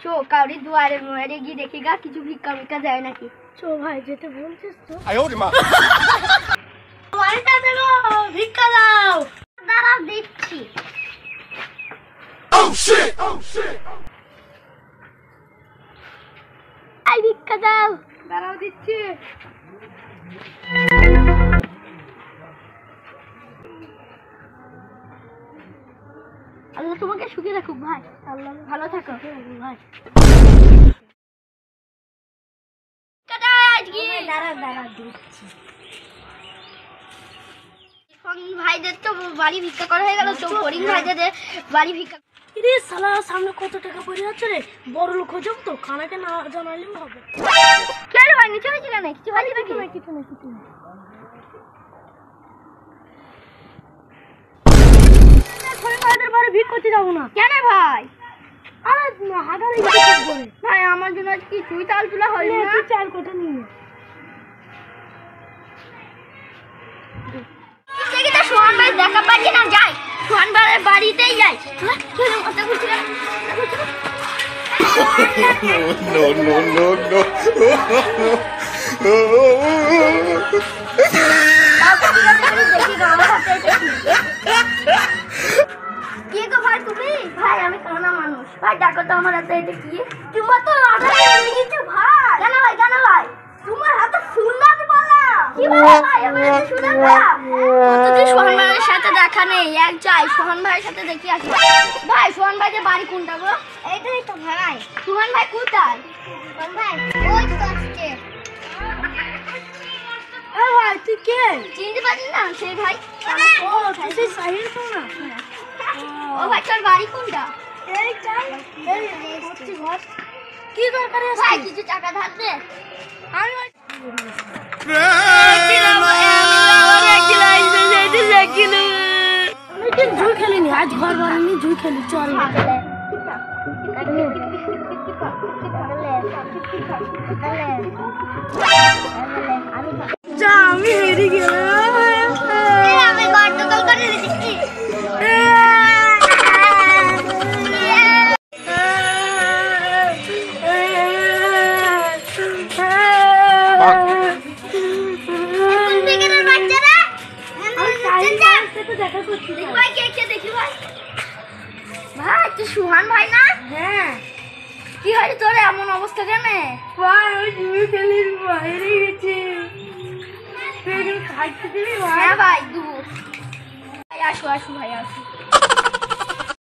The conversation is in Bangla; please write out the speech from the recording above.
চো কাউরি দুয়ারে মোয়ারে গিয়ে দেখি গা কিছু ভিক্ষা ভিক্ষা যায় নাকি। চো ভাই যেতে বলছিস তো। বাড়িটা দেবো, ভিক্ষা দাও। দাঁড়াও দিচ্ছি। এই ভিক্ষা দাও। দাঁড়াও দিচ্ছি। আল্লাহ তোমাকে সুখী রাখুক ভাই। আল্লাহ ভালো থাকো ভাই। দাঁড়া দিচ্ছি। ভাইদের তো বাড়ি ভিক্ষা করা হয়ে গেল, তো ফরিং ভাইদের বাড়ি ভিক্ষা। রে শালা সামনে কত টাকা পড়ে যাচ্ছে রে, বড় লোক হয়ে যাবো তো, খানাকে না জানাইলেও হবে। কেন ভাই নিচে হয়েছে কেন? কিছু হয়েছে নাকি? কিছু না বাড়ি ভিক করতে যাবো না। কেন ভাই? আরে হাজারে ভাই আমার জন্য কিছুই চাল তুলা হয়নি না। চাল কোটা নিয়ে সোহান ভাই দেখা পাচ্ছি না, যাই সোহান ভাইয়ের বাড়িতেই যাই। কথা বলছিলাম ভাই তুমি ভাই আমি কানা মানুষ ভাই, দেখো তো আমার হাতে এটা কি? তোমার তো ভাই কেন ভাই তোমার হাতে সুন্দর বলা কি বলা ভাই? আমার হাতে সুন্দর বলা কতদিন সোহান ভাইয়ের সাথে দেখা নেই, এক যাই সোহান ভাইয়ের সাথে দেখি আসি। ভাই সোহান ভাইয়ের বাড়ি কোনটা গো? এইটাই তো ভাই। সোহান ভাই কোথায়? সোহান ভাই ওই তো আসছে। ভাই তুই কে? চিনতে পারলি না? সেই ভাই। ও তুই সাহিল তো না? ও ভাই তোর বাড়ি কোনটা? এই চাই এই ঘর কি দরকার আছে? ভাই কিছু টাকা ধার দে। আমি অনেকদিন জুই খেলিনি, আজ ঘর বানানি জুই খেলি। চল যা আমি হেরে গেলাম। আমি গন্ডগোল করে দিচ্ছি। ভাই তুই সুহান ভাই না? হ্যাঁ। কি হয়েছে তোর এমন অবস্থা কেন? ভাই ওই জুই খেলির বাইরে গেছে, খাইতে দিবি ভাই? হ্যাঁ ভাই দেবো। ভাই আসো ভাই আসো।